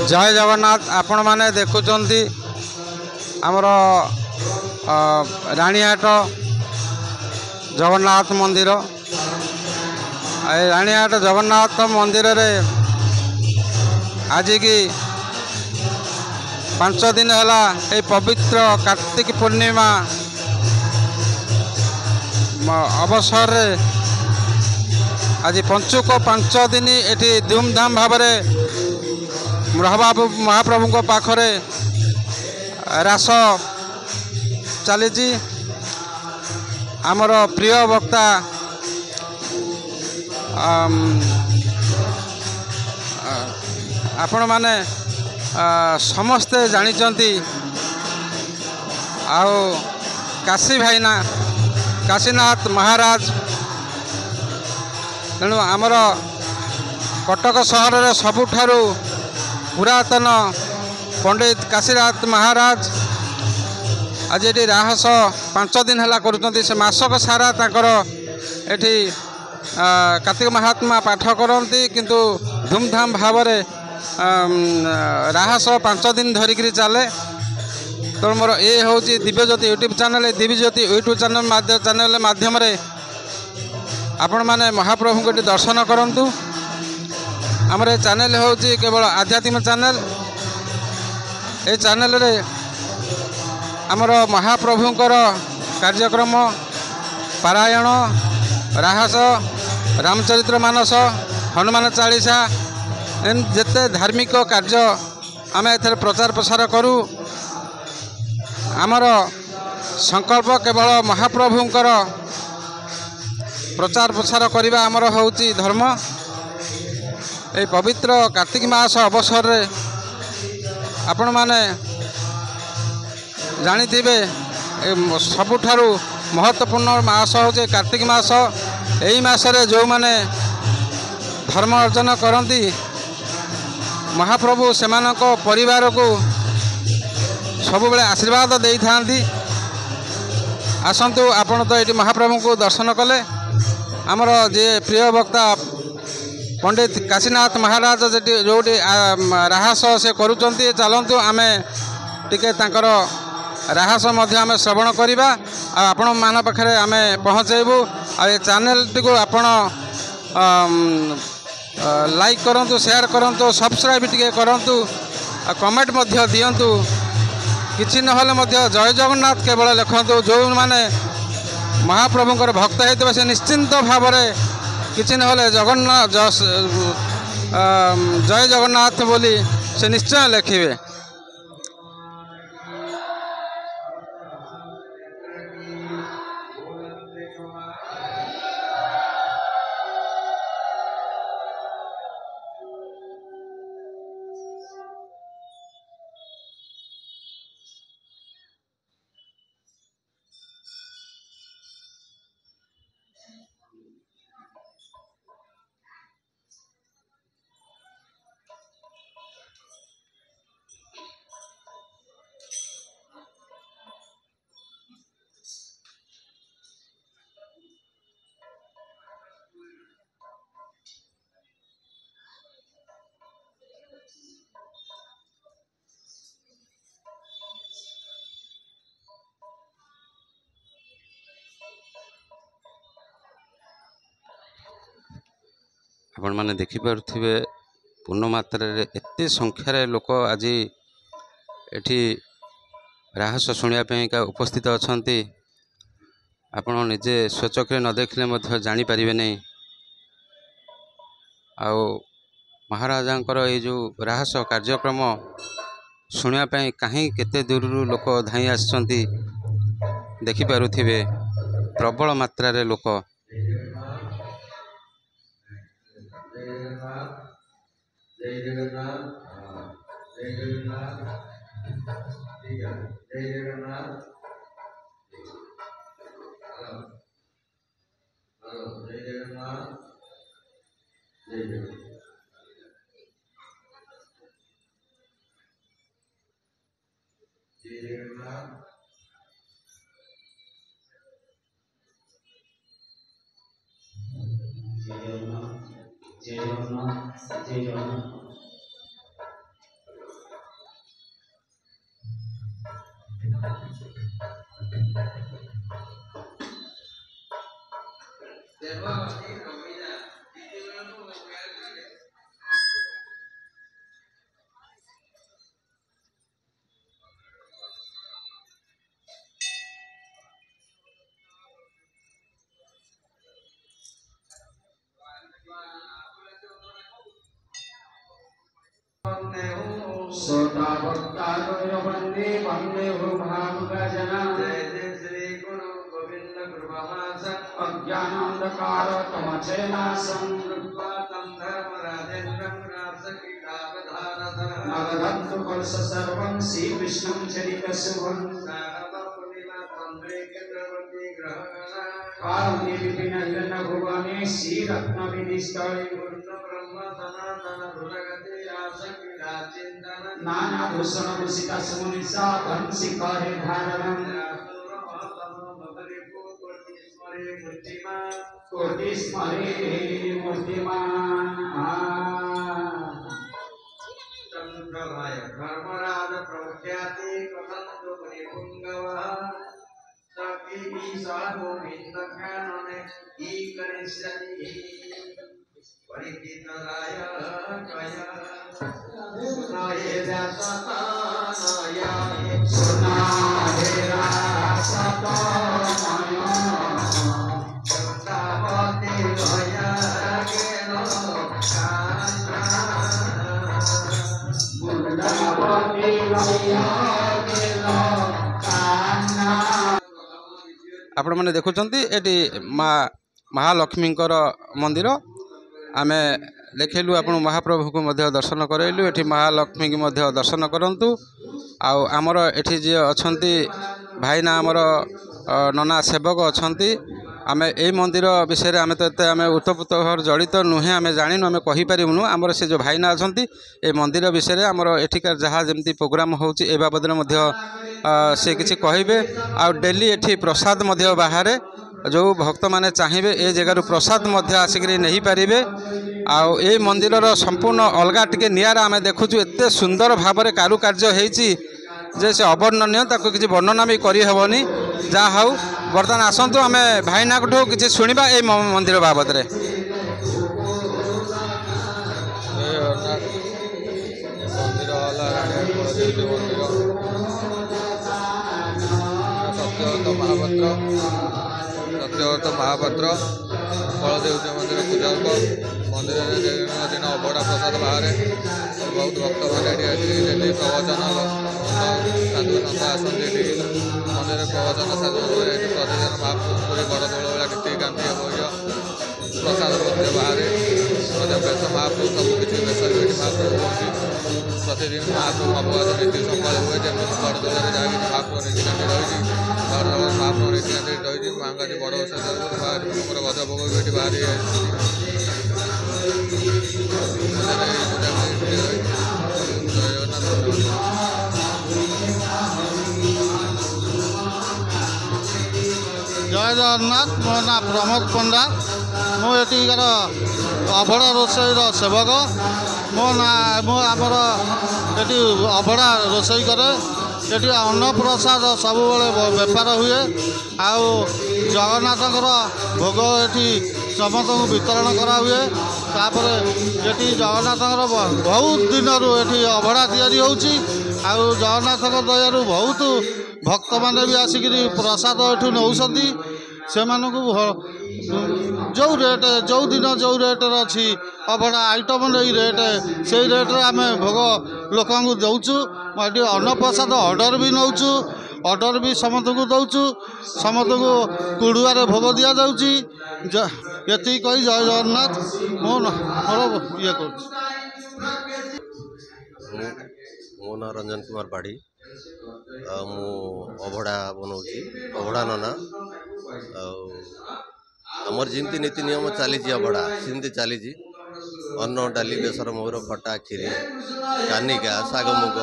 जय जगन्नाथ आपण मैंने देखुं आमर राणीहाट जगन्नाथ मंदिर राणीहाट जगन्नाथ मंदिर रे आज की 5 दिन है ये पवित्र कार्तिक पूर्णिमा अवसर आज पंचुक 5 दिन ये धूमधाम भाव महाप्रभु को पाखरे रास चली आमर प्रिय वक्ता आपण माने समस्ते जानिचंती आओ काशी भाईना काशीनाथ महाराज तेणु आमर कटक सहर रे सबुठारु पुरातन पंडित काशीनाथ महाराज आज ये राहस 5 दिन है करुँच से मासक सारा ताकर एठी कार्तिक महात्मा पाठ करती किंतु धूमधाम भाव राहस 5 दिन धरिक चले। तो मोर ये हूँ Divyajyoti YouTube channel Divyajyoti YouTube channel माध्यम आपण मैंने महाप्रभु को दर्शन करूँ। आमर ये चैनल हूँ केवल आध्यात्मिक चैनल। ये चैनल रे आमर महाप्रभुंकर कार्यक्रम पारायण राहस रामचरित्र मानस हनुमान चालीसा जिते धार्मिक कार्य आम ए प्रचार प्रसार करूँ। आमर संकल्प केवल महाप्रभुंकर प्रचार प्रसार करने आमर हूँ धर्म। ये पवित्र कार्तिक मास अवसर रे आपण माने जानिथिबे सबुठारु महत्वपूर्ण मास हूँ कार्तिक मास। यही मासरे जो माने धर्म अर्जन करती महाप्रभु सेमानक परिवार को सब बेले आशीर्वाद दे था। आसतु आपण तो ये महाप्रभु को दर्शन कले। आमर जे प्रिय वक्ता पंडित काशीनाथ महाराज जो राहस से करुँच चलतु आम टिके तांकर राहस आम श्रवण करवा आपण मान पाखे आम पहुँचेबू। आ चैनल टी आपण लाइक करूँ शेयर करूँ सब्सक्राइब टिके करूँ कमेंट दिंतु किसी नहले जय जगन्नाथ केवल लिखतु। जो माने महाप्रभुंकर भक्त होते से निश्चिंत भाव किसी नहले जगन्नाथ जय जगन्नाथ बोली से निश्चय लिखिए। आपण मैंने देखिपे पूर्ण मात्रा एत संख्यार लोक आज एठी राहस शुणापी का उपस्थित अच्छा। आपण निजे स्वचक्रे न देखले जापर नहीं। आओ महाराजांकर ये जो राहस कार्यक्रम शुणापी कहीं केते दूर लोक धाई आसछंती देखिपे प्रबल मात्रा लोक। जय जगन्नाथ जय जगन्नाथ ठीक है जय जगन्नाथ हेलो हेलो जय जगन्नाथ जय जगन्नाथ जय जगन्नाथ जय जगन्नाथ जय जगन्नाथ जय जगन्नाथ सोता वंदे वंदे भावगजना जय जय श्री गुरु गोविंद कृपामास अज्ञानांधकार तमचेनासं कृत्वातं धर्मराजेन्द्रं रासकीटावधारधर नवरन्तु कलश सर्वं श्री विष्णुं चरितशुभं कारुण्य विपिन भुवने श्री रत्न विधिस्थले ब्रह्म सनातन भुजगते आसकीटा चिंतन नाना भूषण भूषिता सुनिसा धनसी करे धारणं कोटि स्मरे मूर्तिमान चंद्रभाय धर्मराज प्रख्याति कथन पुंगव सखी साधु विन्दख्यानने ई करिष्यति परिकितराय कय सुनाये दासतानय सुनाये रासतानय चंदावती लया केनो कान्हा मुंडावती लया केनो कान्हा आपण मैंने देखुं एटी माँ महालक्ष्मींकर मंदिर आमे देखलु आपण महाप्रभु को मध्य दर्शन करैलु एठी महालक्ष्मी की मध्य दर्शन करंतु आमर एठी जे अछंती भाईना आमर नना सेवक अछंती आमे ए मंदिर विषय आमे तो आमे उत्तपुत जड़ित नुहे आमे जानिनु आमे कहि परिबनु आमर से जो भाईना अछंती ए मंदिर विषय आमर एठिकार जहाँ जमती प्रोग्राम होउची ए बाबद मध्य से किछि कहिबे आ डेली एठी प्रसाद मध्य बाहर जो भक्त माने चाहिए ए जगार प्रसाद मध्य आसिक नहीं पारे आउ ए मंदिर संपूर्ण अलगा टिके नियारा आमे देखुचु एते सुंदर भाव में कारुकार्य होईची जे से अवर्णनीय ताको किछि वर्णना भी करि हेबनी जा हाउ बर्तमान आसंतु आमे भाईना को किछि सुनिबा ए मंदिर बाबद रे मंदिर वाला सत्यव्रत महापात्र सत्यव्रत महापात्र बलदेव मंदिर पूजक मंदिर दिन अबड़ा प्रसाद बाहर बहुत भक्त मैंने डेली प्रवचन साधु सन्त आसती मंदिर प्रवचन साधु प्रतिदिन महापुरी बड़ दौड़ भाया नीति गांधी हो प्रसाद मध्य बाहर बेस महाप्रभु सबकि बेस महाप्रभु होती प्रतिदिन महाप्रभु अपवाद नीति सकाल हुए जमी बड़ दौड़े जहाँ कि महाप्रभु नीति गांधी रही महाप्रभु नीति गांधी रही महागाजी बड़ ओषा गज भोग भी ये बाहरी जय जगन्नाथ मो ना प्रमोद पंडा मुझार अभड़ा रोषेईर सेवक मो ना आमर ये अभड़ा रोषे करे ये अन्नप्रसाद सब बेपार हुए आउ जगन्नाथर भोग ये समस्त वितरण करा हुए तापर ये जगन्नाथर बहुत दिन ये अभड़ा तैयारी होउची आउ जगन्नाथ दयारू बहुत भक्त मैंने भी आसिक प्रसाद एठू नौसती से जो रेट जो दिन जो रेट अच्छी अभड़ा आइटम नहीं रेट से रेट्रे आम भोग लोक दौचु ये अन्नप्रसाद ऑर्डर भी नौचु ऑर्डर भी समस्त को दौचु समस्त को कुड़ुआर भोग दि जाऊँगी ये कही जय जगन्नाथ मोर ये कर मो ना रंजन कुमार पाढ़ी मु अभड़ा बनाऊँगी अभड़ा नना आमर जमी नीति नियम चली अभड़ा सेमती चली अन्न डाली बेसर मोर खटा खीरी कानिका शाग मुग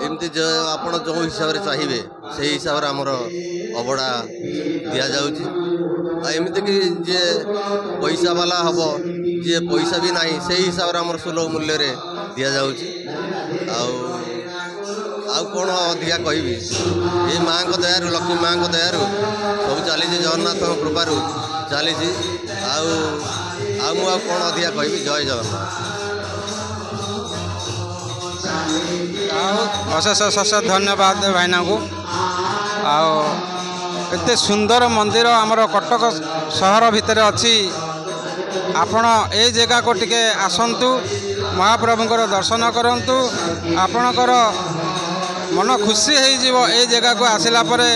एमती जो आप जो हिसाब से चाहिए से हिसाब से आमर अभड़ा दि जामती कि जे पैसा वाला हम जे पैसा भी ना से हिसाब से आमर सुलभ मूल्य दि जाऊँगी ଆଉ କ'ଣ ଅଧିକା କହିବି। ଏଇ ମାଆଙ୍କ ଦୟାରୁ ଲକ୍ଷ୍ମୀ ମାଆଙ୍କ ଦୟାରୁ ସବୁ ଚାଲିଛି, ଜଗନ୍ନାଥଙ୍କ କୃପାରୁ ଚାଲିଛି। ଆଉ ମୁଁ ଆଉ କ'ଣ ଅଧିକା କହିବି। ଜୟ ଜଗନ୍ନାଥ। ଆଉ ଅଶେଷ ଅଶେଷ ଧନ୍ୟବାଦ ଭାଇନାଙ୍କୁ। ଆଉ ଏତେ ସୁନ୍ଦର ମନ୍ଦିର ଆମର କଟକ ସହର ଭିତରେ ଅଛି। ଆପଣ ଏଇ ଜାଗାକୁ ଟିକେ ଆସନ୍ତୁ, ମହାପ୍ରଭୁଙ୍କର ଦର୍ଶନ କରନ୍ତୁ। ଆପଣଙ୍କର ମନ ଖୁସି ହେଇଯିବ। ଏଇ ଜାଗାକୁ ଆସିଲା ପରେ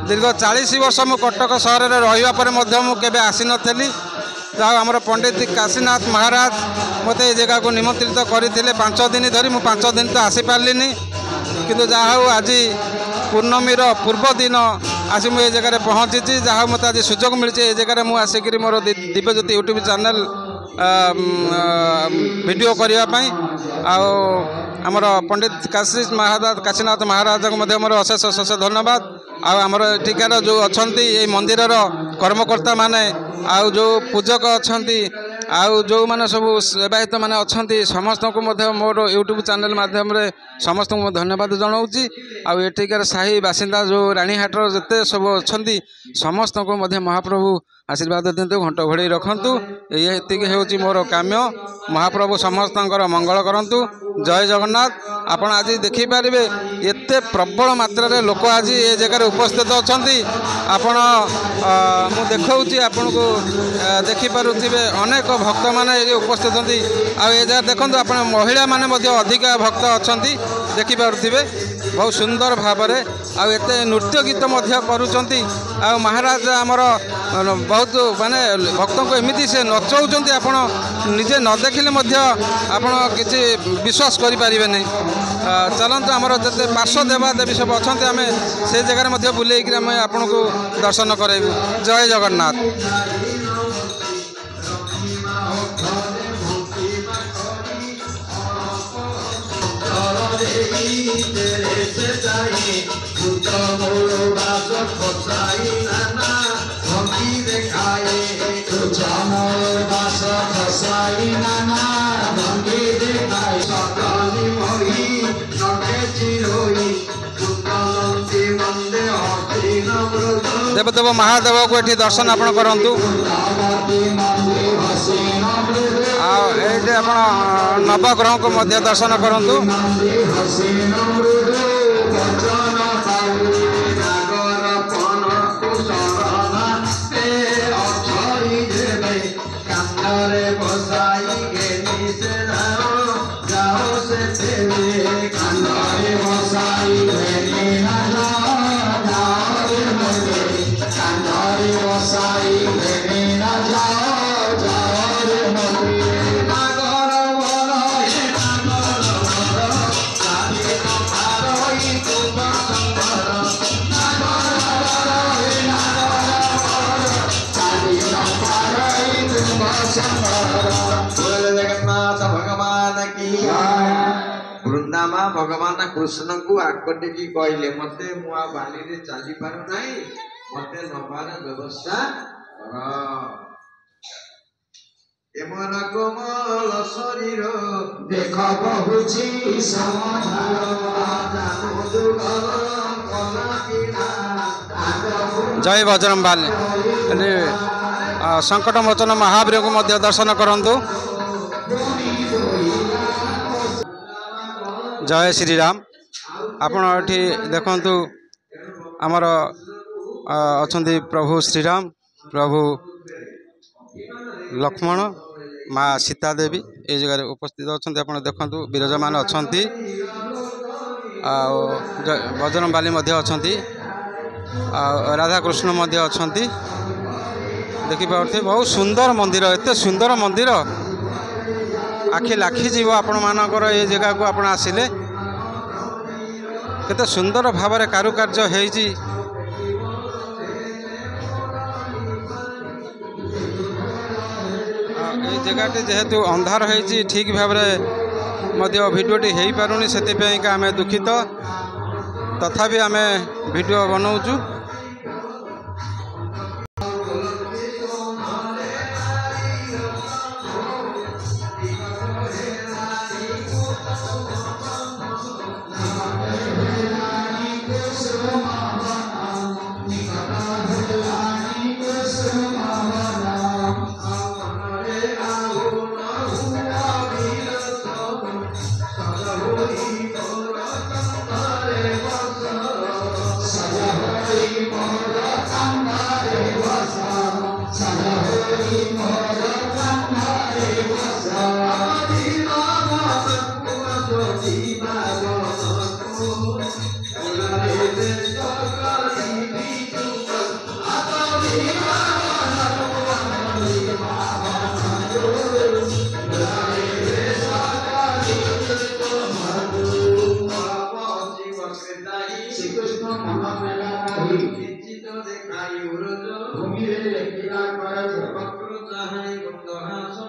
ଦୀର୍ଘ 40 ବର୍ଷ ମୁଁ କଟକ ସହରରେ ରହିବା ପରେ ମଧ୍ୟ ମୁଁ କେବେ ଆସିନଥିଲି। ଯାହା ଆମର ପଣ୍ଡିତ କାଶୀନାଥ ମହାରାଜ ମୋତେ ଏ ଜାଗାକୁ ନିମନ୍ତ୍ରିତ କରିଥିଲେ 5 ଦିନ ଧରି। ମୁଁ 5 ଦିନ ତ ଆସିପାରିଲିନି, କିନ୍ତୁ ଯାହା ହେଉ ଆଜି ପୂର୍ଣ୍ଣମୀର ପୂର୍ବ ଦିନ ଆସି ମୁଁ ଏ ଜାଗାରେ ପହଞ୍ଚିଛି। ଯାହା ହେଉ ମୋତେ ଆଜି ସୁଯୋଗ ମିଳିଛି ଏ ଜାଗାରେ ମୁଁ ଆସିକରି ମୋର ଦିବ୍ୟଜ୍ୟୋତି ୟୁଟ୍ୟୁବ୍ ଚ୍ୟାନେଲ୍ ଭିଡ଼ିଓ କରିବା ପାଇଁ। ଆଉ ଆମର ପଣ୍ଡିତ କାଶୀନାଥ ମହାରାଜଙ୍କୁ ମଧ୍ୟ ମୋର ଅଶେଷ ଅଶେଷ ଧନ୍ୟବାଦ। ଆଉ ଆମର ଏଠିକାର ଯେଉଁ ଅଛନ୍ତି ଏଇ ମନ୍ଦିରର କର୍ମକର୍ତ୍ତାମାନେ, ଆଉ ଯେଉଁ ପୂଜକ ଅଛନ୍ତି, ଆଉ ଯେଉଁମାନେ ସବୁ ସେବାୟତ ମାନେ ଅଛନ୍ତି, ସମସ୍ତଙ୍କୁ ମଧ୍ୟ ମୋର ୟୁଟ୍ୟୁବ୍ ଚ୍ୟାନେଲ୍ ମାଧ୍ୟମରେ ସମସ୍ତଙ୍କୁ ମୁଁ ଧନ୍ୟବାଦ ଜଣାଉଛି। ଆଉ ଏଠିକାର ସାହି ବାସିନ୍ଦା ଯେଉଁ ରାଣୀହାଟର ଯେତେ ସବୁ ଅଛନ୍ତି ସମସ୍ତଙ୍କୁ ମଧ୍ୟ ମହାପ୍ରଭୁ ଆଶୀର୍ବାଦ ଦିଅନ୍ତୁ, ଘଣ୍ଟ ଘୋଡ଼େଇ ରଖନ୍ତୁ। ଏତିକି ହେଉଛି ମୋର କାମ୍ୟ। ମହାପ୍ରଭୁ ସମସ୍ତଙ୍କର ମଙ୍ଗଳ କରନ୍ତୁ। ଜୟ ଜଗନ୍ନାଥ। ଆପଣ ଆଜି ଦେଖିପାରିବେ ଏତେ ପ୍ରବଳ ମାତ୍ରାରେ ଲୋକ ଆଜି ଏ ଜାଗାରେ ଉପସ୍ଥିତ ଅଛନ୍ତି। ଆପଣ ମୁଁ ଦେଖାଉଛି ଆପଣଙ୍କୁ, ଦେଖିପାରୁଥିବେ ଅନେକ ଭକ୍ତମାନେ ଏଠି ଉପସ୍ଥିତ ଅଛନ୍ତି। ଆଉ ଏ ଜାଗାରେ ଦେଖନ୍ତୁ ଆପଣ ମହିଳାମାନେ ମଧ୍ୟ ଅଧିକା ଭକ୍ତ ଅଛନ୍ତି, ଦେଖିପାରୁଥିବେ ବହୁତ ସୁନ୍ଦର ଭାବରେ। ଆଉ ଏତେ ନୃତ୍ୟ ଗୀତ ମଧ୍ୟ କରୁଛନ୍ତି। ଆଉ ମହାରାଜ ଆମର ବହୁତ ମାନେ ଭକ୍ତଙ୍କୁ ଏମିତି ସେ ନଚଉଛନ୍ତି, ଆପଣ ନିଜେ ନ ଦେଖିଲେ ମଧ୍ୟ ଆପଣ କିଛି ବିଶ୍ୱାସ କରିପାରିବେନି। ଚାଲନ୍ତୁ ଆମର ଯେତେ ପାର୍ଶ୍ୱ ଦେବାଦେବୀ ସବୁ ଅଛନ୍ତି ଆମେ ସେ ଜାଗାରେ ମଧ୍ୟ ବୁଲେଇକିରି ଆମେ ଆପଣଙ୍କୁ ଦର୍ଶନ କରାଇବୁ। ଜୟ ଜଗନ୍ନାଥ। ଦେବଦେବ ମହାଦେବକୁ ଏଠି ଦର୍ଶନ ଆପଣ କରନ୍ତୁ। ଆଉ ଏଇଠି ଆପଣ ନବଗ୍ରହଙ୍କୁ ମଧ୍ୟ ଦର୍ଶନ କରନ୍ତୁ। ବୃନ୍ଦାମା ଭଗବାନ କୃଷ୍ଣଙ୍କୁ ଆକଟିକି କହିଲେ, ମତେ ମୁଁ ଆଉ ବାଲିରେ ଚାଲି ପାରୁନାହିଁ, ମତେ ନବାର ବ୍ୟବସ୍ଥା କର। ଏମନ କୋମଳ ଶରୀର ଦେଖ ବହୁଛି ଜୟ ବଜରଙ୍ଗବାଲି। ସଙ୍କଟ ମୋଚନ ମହାବୀରଙ୍କୁ ମଧ୍ୟ ଦର୍ଶନ କରନ୍ତୁ। ଜୟ ଶ୍ରୀରାମ। ଆପଣ ଏଠି ଦେଖନ୍ତୁ ଆମର ଅଛନ୍ତି ପ୍ରଭୁ ଶ୍ରୀରାମ, ପ୍ରଭୁ ଲକ୍ଷ୍ମଣ, ମା ସୀତା ଦେବୀ ଏ ଜାଗାରେ ଉପସ୍ଥିତ ଅଛନ୍ତି। ଆପଣ ଦେଖନ୍ତୁ ବିରାଜମାନ ଅଛନ୍ତି। ଆଉ ବଜରଙ୍ଗବାଲି ମଧ୍ୟ ଅଛନ୍ତି, ଆଉ ରାଧାକୃଷ୍ଣ ମଧ୍ୟ ଅଛନ୍ତି, ଦେଖିପାରୁଥିବେ। ବହୁତ ସୁନ୍ଦର ମନ୍ଦିର, ଏତେ ସୁନ୍ଦର ମନ୍ଦିର ଆଖି ଲାଖିଯିବ ଆପଣମାନଙ୍କର। ଏ ଜାଗାକୁ ଆପଣ ଆସିଲେ କେତେ ସୁନ୍ଦର ଭାବରେ କାରୁକାର୍ଯ୍ୟ ହେଇଛି। এই জায়গাটি যেহেতু ଅନ୍ଧାର ହେଇଛି ଠିକ୍ ଭାବରେ ମଧ୍ୟ ଭିଡ଼ିଓଟି ହେଇପାରୁନି, ସେଥିପାଇଁକା ଆମେ ଦୁଃଖିତ। ତଥାପି ଆମେ ଭିଡ଼ିଓ ବନାଉଛୁ।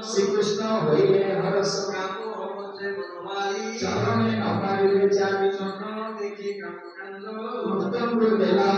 श्रीकृष्ण होइले हरस चरणे नपारिले चाबी देखि उत्तम बेला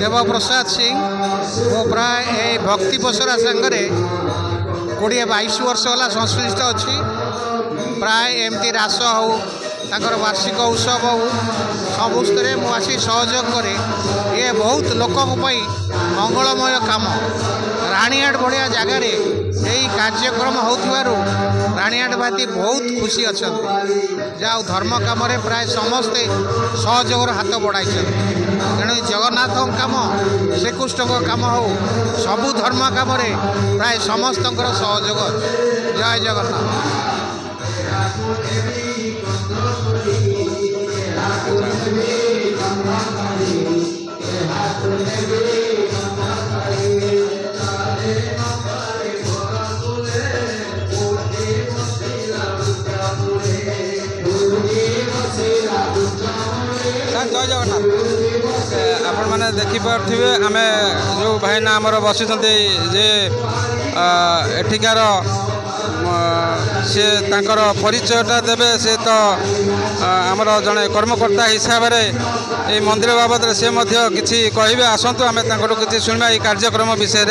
देवप्रसाद सिंह वो प्राय भक्ति पसरा सांगे 20-22 वर्ष है संश्लिष्ट अच्छी प्राय एमती रास हो तांकर वार्षिक उत्सव हो सबुस्तरे मु आसी सहयोग करे ये बहुत लोकों मंगलमय काम राणीहाट भाया जगार यही कार्यक्रम हो राणीहाट भाती बहुत खुशी अच्छा जाओ धर्म कम प्राय समस्ते सहयोग हाथ बढ़ाई तेणु जगन्नाथ कम श्रीकृष्ण कम हो सबू धर्म कम प्राय समस्त सहयोग जय जगन्नाथ। जय जगन्नाथ आपण मैंने देखिपे आम जो भाईना आमर बसी जे एठिकार सी तांकर परिचयटा देवे से तो आमर जड़े कर्मकर्ता हिसाब से मंदिर बाबद से किसी कहे आसतु आम कि शुणा ये कार्यक्रम विषय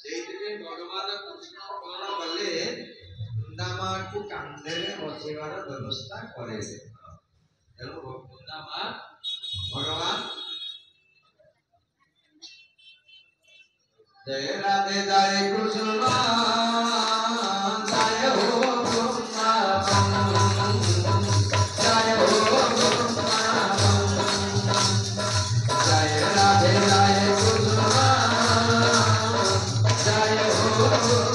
ସେଇଥିପାଇଁ ଭଗବାନ କୃଷ୍ଣ କଣ କଲେ ବୃନ୍ଦାବନକୁ କାନ୍ଧରେ ବସେଇବାର ବ୍ୟବସ୍ଥା କରେଇଲେ। ତେଣୁ ବୃନ୍ଦାବନ ଭଗବାନ जय राधे जय कृष्ण जय हो जय हो जय राधे जय कृष्ण जय हो जय हो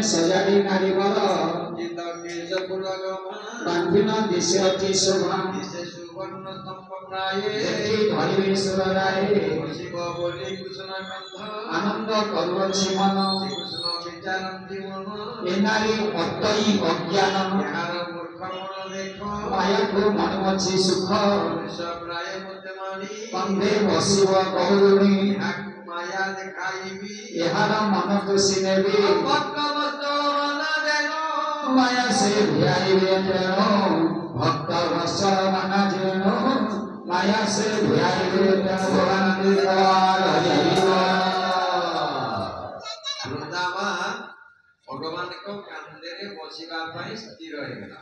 सजाड़ी नारीवर बांधिन दिशे अति शोभा आनंद करुछि मन ए नारी अतई अज्ञान माया को मणिमछि सुख कंधे बसिव करुणी माया देखाइबी एहार मन खुशी नेबी माया से भियाइबे तेणु भक्त वत्स मन जेणु माया से भियाइबे तेणु वृंदावन भगवान को कांधे बसिबा पई स्थिर होइगला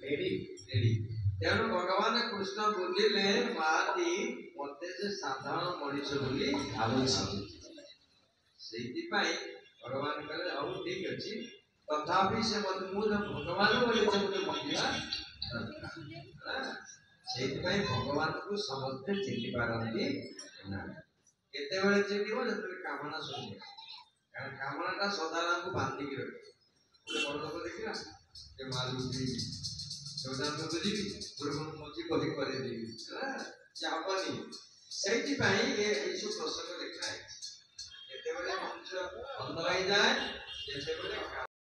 रेडी रेडी तेणु भगवान कृष्ण बुझिले माती मते से साधारण मनुष्य बोली भाबुछी सेति पई भगवान कहले औ ठीक अछि तथापि से मत मु भगवान बोली से मते मंदिरा ସେଇଥିପାଇଁ ଭଗବାନଙ୍କୁ ସମସ୍ତେ ଚିହ୍ନି ପାରନ୍ତି ନା। କେତେବେଳେ ଚିହ୍ନିବ ଯେତେବେଳେ କାମନା ଶୁଣିବ, କାରଣ କାମନାଟା ସଦାଙ୍କୁ ବାନ୍ଧିକି ରଖେ। ଗୋଟେ ବଡ଼ ଲୋକ ଦେଖିଲା ଯେ ମାରୁ ଯିବି ଯୋଉଟାକୁ ଯିବି ପୂର୍ବରୁ ମଜି କହି କରେଇଦେବି ହେଲା ସେ ହବନି। ସେଇଥିପାଇଁ ଏଇସବୁ ପ୍ରସଙ୍ଗ ଲେଖା ହେଇଛି। ଯେତେବେଳେ ମଣିଷ ଅନ୍ଧ ହେଇଯାଏ ସେତେବେଳେ